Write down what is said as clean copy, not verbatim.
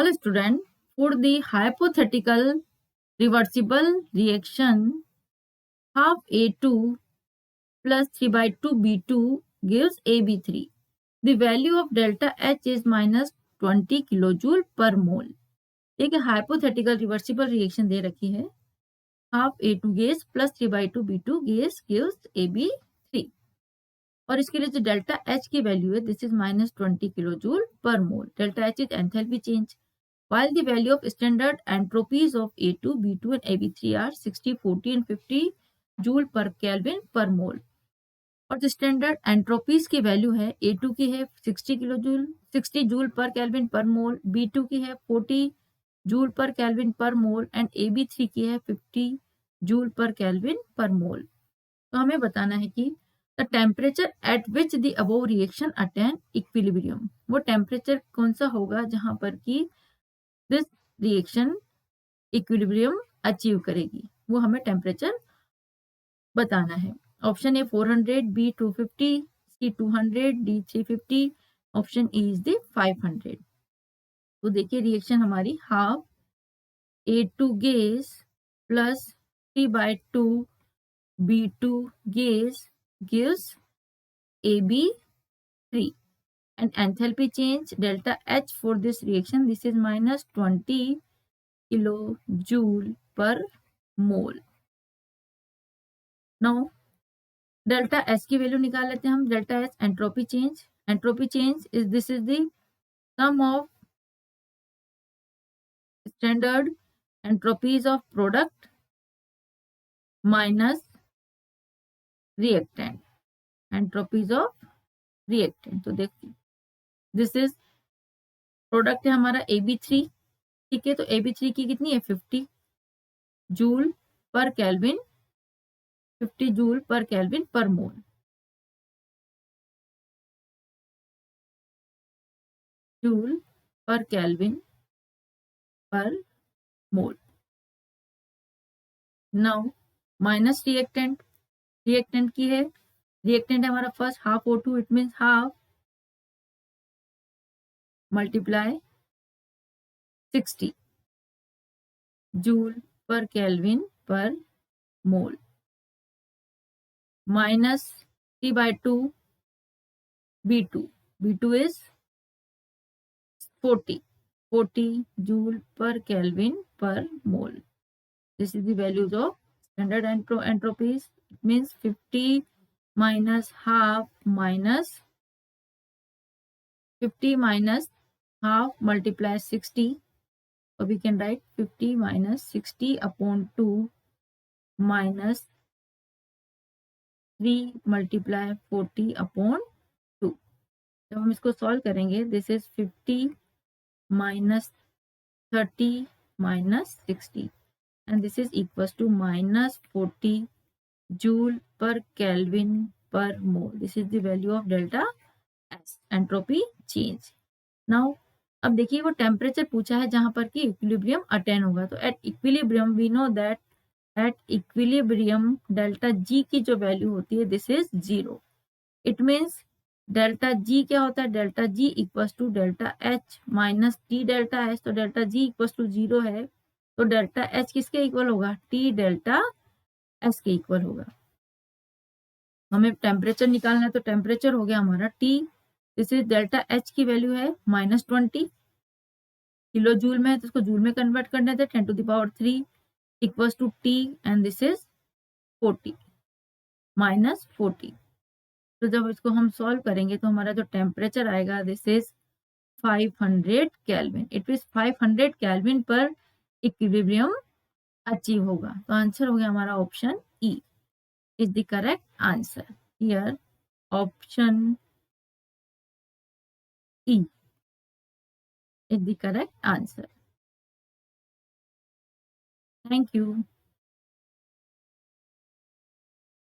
Hello student, for the hypothetical reversible reaction half A2 plus 3 by 2 B2 gives AB3. The value of delta H is minus 20 kilojoule per mole. एक hypothetical reversible reaction दे रखी है, half A2 gas plus 3 by 2 B2 gas gives AB3 और इसके लिए जो delta H की value है this is minus 20 kilojoule per mole. Delta H is enthalpy change. While the value of standard entropies of A2, B2 and AB3 are 60, 40 and 50 joule per Kelvin per mole. और जो standard entropies की value है A2 की है 60 joule पर kelvin पर मोल, B2 की है 40 जूल पर केल्विन पर मोल एंड AB3 की है 50 जूल पर केल्विन पर मोल. तो हमें बताना है कि the temperature at which the above reaction attain equilibrium. वो टेम्परेचर कौन सा होगा जहां पर कि दिस रिएक्शन इक्विलिब्रियम अचीव करेगी, वो हमें टेम्परेचर बताना है. Option A 400, B 250, C 200, D 350, option E is the 500. तो देखिए रिएक्शन हमारी half A2 gas plus 3 by 2 B2 gas gives AB3 and enthalpy change delta H for this reaction this is minus 20 kilojoule per mole. Now delta S की value निकाल लेते हैं हम. delta S entropy change is this is the sum of standard entropies of product minus reactant entropies of reactant. तो देखिए this is product है हमारा AB3, ठीक है. तो AB3 की कितनी है 50 जूल पर केल्विन, 50 जूल पर केल्विन पर मोल. जूल पर केल्विन पर मोल. नाउ माइनस रिएक्टेंट की है, रिएक्टेंट है हमारा first half O2, it means half multiply 60 joule पर केल्विन पर मोल minus 3 by 2 B2 is 40 joule per Kelvin per mole. This is the values of standard entropies. It means 50 minus half minus 50 minus half multiply 60. So we can write 50 minus 60 upon 2 minus 3 multiply 40 upon 2. जब हम इसको solve करेंगे this is 50 minus 30 minus 60 and this is equals to minus 40 joule per Kelvin per mole. This is the value of delta S entropy change. Now अब देखिए वो temperature पूछा है जहां पर कि इक्विलिब्रियम अटेन होगा. तो at equilibrium we know that at equilibrium delta G की जो वैल्यू होती है this is 0. It means delta G क्या होता है, delta G equals to delta H minus T delta H. तो डेल्टा G इक्वल्स टू 0 है तो डेल्टा H किसके इक्वल होगा, T डेल्टा S के इक्वल होगा. हमें टेम्परेचर निकालना है तो टेम्परेचर हो गया हमारा T. This is delta H की वैल्यू है minus 20 किलो जूल में है तो इसको जूल में कन्वर्ट करने थे 10 to the power 3 equals to T and this is 40 minus 40. तो जब इसको हम सॉल्व करेंगे तो हमारा जो टेम्परेचर आएगा this is 500 kelvin. It means 500 kelvin पर इक्विलिब्रियम अचीव होगा. तो आंसर हो गया हमारा option E is the correct answer. Here option E is the correct answer. Thank you.